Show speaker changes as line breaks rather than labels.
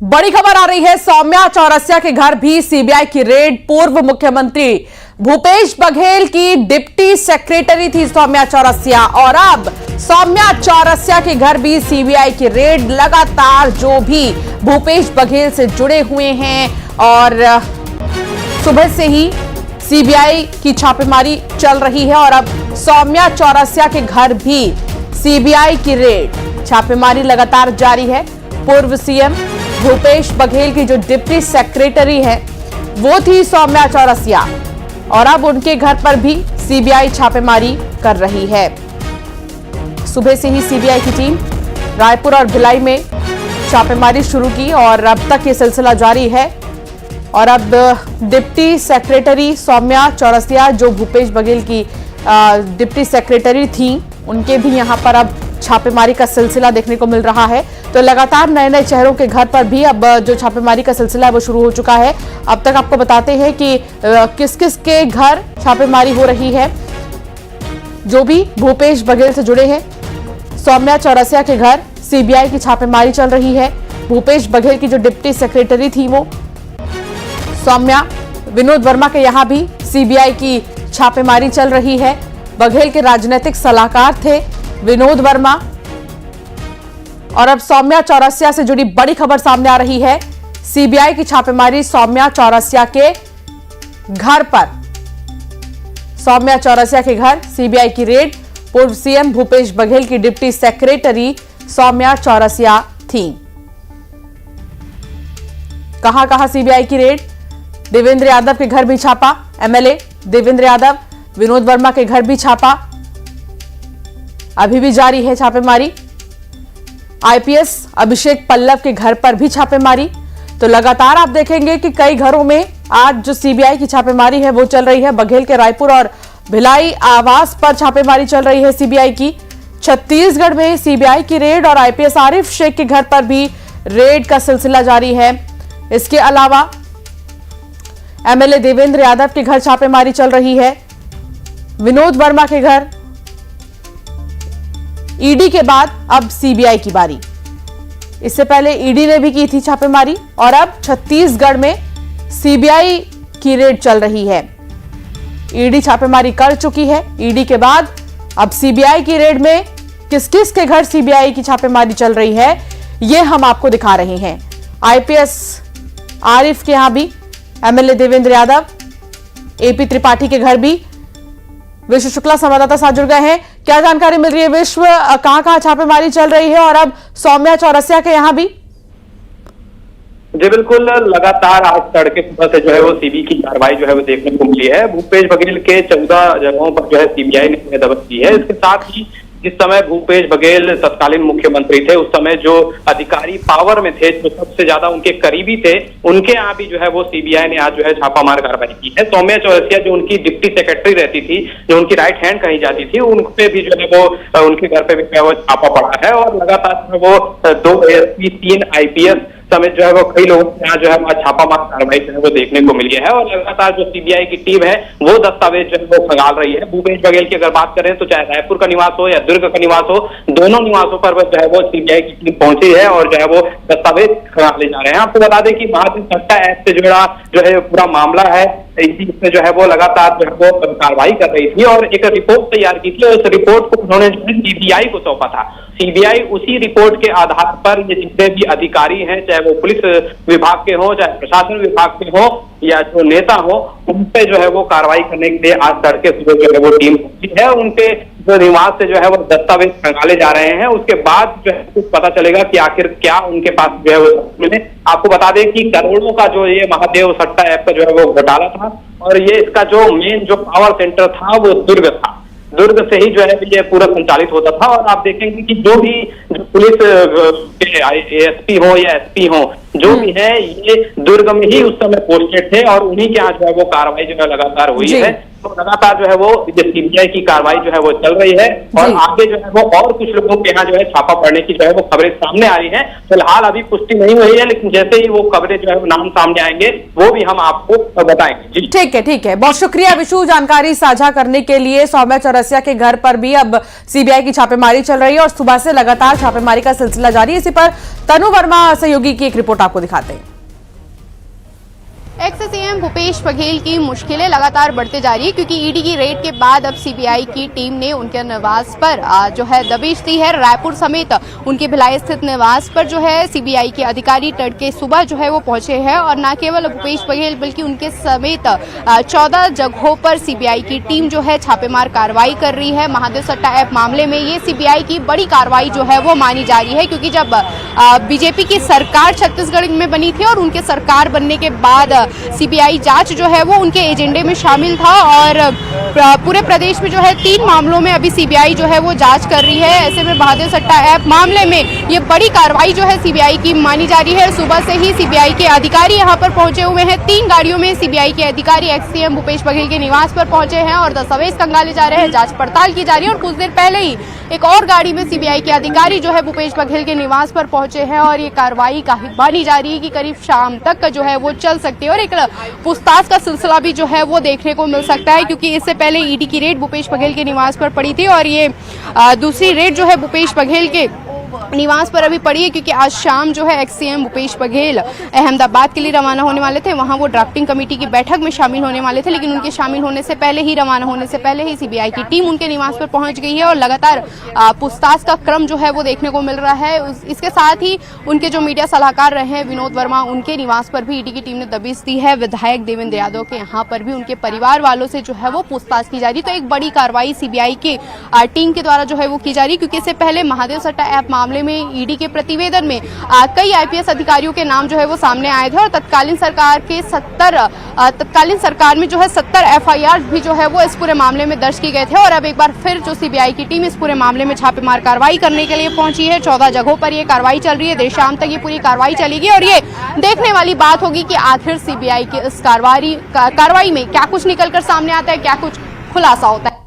बड़ी खबर आ रही है। सौम्या चौरसिया के घर भी सीबीआई की रेड। पूर्व मुख्यमंत्री भूपेश बघेल की डिप्टी सेक्रेटरी थी सौम्या चौरसिया, और अब सौम्या चौरसिया के घर भी सीबीआई की रेड। लगातार जो भी भूपेश बघेल से जुड़े हुए हैं और सुबह से ही सीबीआई की छापेमारी चल रही है, और अब सौम्या चौरसिया के घर भी सीबीआई की रेड। छापेमारी लगातार जारी है। पूर्व सीएम भूपेश बघेल की जो डिप्टी सेक्रेटरी है वो थी सौम्या चौरसिया, और अब उनके घर पर भी सीबीआई छापेमारी कर रही है। सुबह से ही सीबीआई की टीम रायपुर और भिलाई में छापेमारी शुरू की और अब तक ये सिलसिला जारी है। और अब डिप्टी सेक्रेटरी सौम्या चौरसिया, जो भूपेश बघेल की डिप्टी सेक्रेटरी थी, उनके भी यहां पर अब छापेमारी का सिलसिला देखने को मिल रहा है। तो लगातार नए नए चेहरों के घर पर भी अब जो छापेमारी का सिलसिला है वो शुरू हो चुका है। अब तक आपको बताते हैं कि किस किस के घर छापेमारी हो रही है। जो भी भूपेश बघेल से जुड़े हैं, सौम्या चौरसिया के घर सीबीआई की छापेमारी चल रही है। भूपेश बघेल की जो डिप्टी सेक्रेटरी थी वो सौम्या, विनोद वर्मा के यहां भी सीबीआई की छापेमारी चल रही है। बघेल के राजनीतिक सलाहकार थे विनोद वर्मा, और अब सौम्या चौरसिया से जुड़ी बड़ी खबर सामने आ रही है। सीबीआई की छापेमारी सौम्या चौरसिया के घर पर। सौम्या चौरसिया के घर सीबीआई की रेड। पूर्व सीएम भूपेश बघेल की डिप्टी सेक्रेटरी सौम्या चौरसिया थी। कहां कहां सीबीआई की रेड? देवेंद्र यादव के घर भी छापा। एमएलए देवेंद्र यादव, विनोद वर्मा के घर भी छापा। अभी भी जारी है छापेमारी। आईपीएस अभिषेक पल्लव के घर पर भी छापेमारी। तो लगातार आप देखेंगे कि कई घरों में आज जो सीबीआई की छापेमारी है वो चल रही है। बघेल के रायपुर और भिलाई आवास पर छापेमारी चल रही है सीबीआई की। छत्तीसगढ़ में सीबीआई की रेड और आईपीएस आरिफ शेख के घर पर भी रेड का सिलसिला जारी है। इसके अलावा एमएलए देवेंद्र यादव के घर छापेमारी चल रही है। विनोद वर्मा के घर। ईडी के बाद अब सीबीआई की बारी। इससे पहले ईडी ने भी की थी छापेमारी, और अब छत्तीसगढ़ में सीबीआई की रेड चल रही है। ईडी छापेमारी कर चुकी है। ईडी के बाद अब सीबीआई की रेड में किस किस के घर सीबीआई की छापेमारी चल रही है ये हम आपको दिखा रहे हैं। आईपीएस आरिफ के यहां भी एमएलए देवेंद्र यादव, एपी त्रिपाठी के घर भी। विश्व शुक्ला संवाददाता साथ जुड़ गए हैं। क्या जानकारी मिल रही है विश्व, कहां कहां छापेमारी चल रही है, और अब सौम्या चौरसिया के यहां भी?
जी बिल्कुल, लगातार आज तड़के सुबह से जो है वो सीबी की कार्रवाई जो है वो देखने को मिली है। भूपेश बघेल के 14 जगहों पर जो है सीबीआई ने दबिश की है। इसके साथ ही जिस समय भूपेश बघेल तत्कालीन मुख्यमंत्री थे, उस समय जो अधिकारी पावर में थे, जो सबसे ज्यादा उनके करीबी थे, उनके यहाँ भी जो है वो सीबीआई ने आज जो है छापामार कार्रवाई की है। सौम्या चौरसिया जो उनकी डिप्टी सेक्रेटरी रहती थी, जो उनकी राइट हैंड कही जाती थी, उन पे भी जो है वो उनके घर पे भी जो है वो छापा पड़ा है। और लगातार जो है वो 2 एएसपी, 3 आईपीएस समेत जो है वो कई लोगों के यहाँ जो है वहाँ छापामार कार्रवाई जो है वो देखने को मिली है। और लगातार जो सीबीआई की टीम है वो दस्तावेज जो है वो खंगाल रही है। भूपेश बघेल की अगर बात करें तो चाहे रायपुर का निवास हो या दुर्ग का निवास हो, दोनों निवासों पर जो है वो सीबीआई की टीम पहुंची है और जो है वो दस्तावेज खंगाले जा रहे हैं। आपको बता दें कि महादेव सट्टा ऐप से जुड़ा जो है पूरा मामला है, इसी में जो है वो लगातार जो है वो कार्रवाई कर रही थी और एक रिपोर्ट तैयार की थी, और उस रिपोर्ट को उन्होंने जो है सीबीआई को सौंपा था। सीबीआई उसी रिपोर्ट के आधार पर ये जितने भी अधिकारी हैं, चाहे वो पुलिस विभाग के हों, चाहे प्रशासन विभाग के हों या जो नेता हो, उन पे जो है वो कार्रवाई करने के लिए आज तड़के सुबह जो है वो टीम पहुंची है। उनके जो निवास से जो है वो दस्तावेज खंगाले जा रहे हैं। उसके बाद जो है कुछ पता चलेगा कि आखिर क्या उनके पास जो है वो मिले। आपको बता दें कि करोड़ों का जो ये महादेव सट्टा ऐप का जो है वो घोटाला था, और ये इसका जो मेन जो पावर सेंटर था वो दुर्ग था। दुर्ग से ही जो है ये पूरा संचालित होता था। और आप देखेंगे कि जो भी पुलिस के एएसपी हो या एसपी हो, जो भी है, ये दुर्ग में ही उस समय पोस्टेड थे, और उन्हीं के यहाँ जो है वो कार्रवाई जो है लगातार हुई है। तो लगातार जो है वो सीबीआई की कार्रवाई जो है वो चल रही है, और आगे जो है वो और कुछ लोगों के यहाँ जो है छापा पड़ने की जो है वो खबरें सामने आ रही है। फिलहाल अभी पुष्टि नहीं हुई है, लेकिन जैसे ही वो खबरें जो है वो नाम सामने आएंगे वो भी हम आपको बताएंगे। जी
ठीक है, ठीक है, बहुत शुक्रिया विशु जानकारी साझा करने के लिए। सौम्या चौरसिया के घर पर भी अब सीबीआई की छापेमारी चल रही है और सुबह से लगातार छापेमारी का सिलसिला जारी है। इसी पर तनु वर्मा सहयोगी की एक रिपोर्ट आपको दिखाते हैं।
एक्स सीएम भूपेश बघेल की मुश्किलें लगातार बढ़ते जा रही है क्योंकि ईडी की रेड के बाद अब सीबीआई की टीम ने उनके निवास पर जो है दबिश दी है। रायपुर समेत उनके भिलाई स्थित निवास पर जो है सीबीआई के अधिकारी तड़के सुबह जो है वो पहुंचे हैं और न केवल भूपेश बघेल बल्कि उनके समेत 14 जगहों पर सीबीआई की टीम जो है छापेमार कार्रवाई कर रही है। महादेव सट्टा ऐप मामले में ये सीबीआई की बड़ी कार्रवाई जो है वो मानी जा रही है क्योंकि जब बीजेपी की सरकार छत्तीसगढ़ में बनी थी और उनके सरकार बनने के बाद सीबीआई जांच जो है वो उनके एजेंडे में शामिल था और पूरे प्रदेश में जो है 3 मामलों में अभी सीबीआई जो है वो जांच कर रही है। ऐसे में महादेव सट्टा ऐप मामले में ये बड़ी कार्रवाई जो है सीबीआई की मानी जा रही है। सुबह से ही सीबीआई के अधिकारी यहां पर पहुंचे हुए हैं। 3 गाड़ियों में सीबीआई के अधिकारी एक्स सीएम भूपेश बघेल के निवास पर पहुंचे हैं और दस्तावेज खंगाले जा रहे हैं, जांच पड़ताल की जा रही है। और कुछ देर पहले ही एक और गाड़ी में सीबीआई के अधिकारी जो है भूपेश बघेल के निवास पर पहुंचे हैं और ये कार्रवाई काफी मानी जा रही है कि करीब शाम तक जो है वो चल सकती है और एक पूछताछ का सिलसिला भी जो है वो देखने को मिल सकता है क्योंकि इससे पहले ईडी की रेड भूपेश बघेल के निवास पर पड़ी थी और ये दूसरी रेड जो है भूपेश बघेल के निवास पर अभी पड़ी है क्योंकि आज शाम जो है एक्स सीएम भूपेश बघेल अहमदाबाद के लिए रवाना होने वाले थे। वहां वो ड्राफ्टिंग कमेटी की बैठक में शामिल होने वाले थे लेकिन उनके शामिल होने से पहले ही रवाना होने से पहले ही सीबीआई की टीम उनके निवास पर पहुंच गई है और लगातार पूछताछ का क्रम जो है वो देखने को मिल रहा है। इसके साथ ही उनके जो मीडिया सलाहकार रहे हैं विनोद वर्मा, उनके निवास पर भी ईडी की टीम ने दबिश दी है। विधायक देवेंद्र यादव के यहाँ पर भी उनके परिवार वालों से जो है वो पूछताछ की जा रही है। तो एक बड़ी कार्रवाई सीबीआई की टीम के द्वारा जो है वो की जा रही है क्योंकि इससे पहले महादेव सट्टा ऐप मामले में ईडी के प्रतिवेदन में कई आईपीएस अधिकारियों के नाम जो है वो सामने आए थे और तत्कालीन सरकार में जो है 70 एफआईआर भी जो है वो इस पूरे मामले में दर्ज किए गए थे। और अब एक बार फिर जो सीबीआई की टीम इस पूरे मामले में छापेमार कार्रवाई करने के लिए पहुंची है। 14 जगहों पर ये कार्रवाई चल रही है। देर शाम तक ये पूरी कार्रवाई चलेगी और ये देखने वाली बात होगी कि आखिर सीबीआई की इस कार्रवाई में क्या कुछ निकलकर सामने आता है, क्या कुछ खुलासा होता है।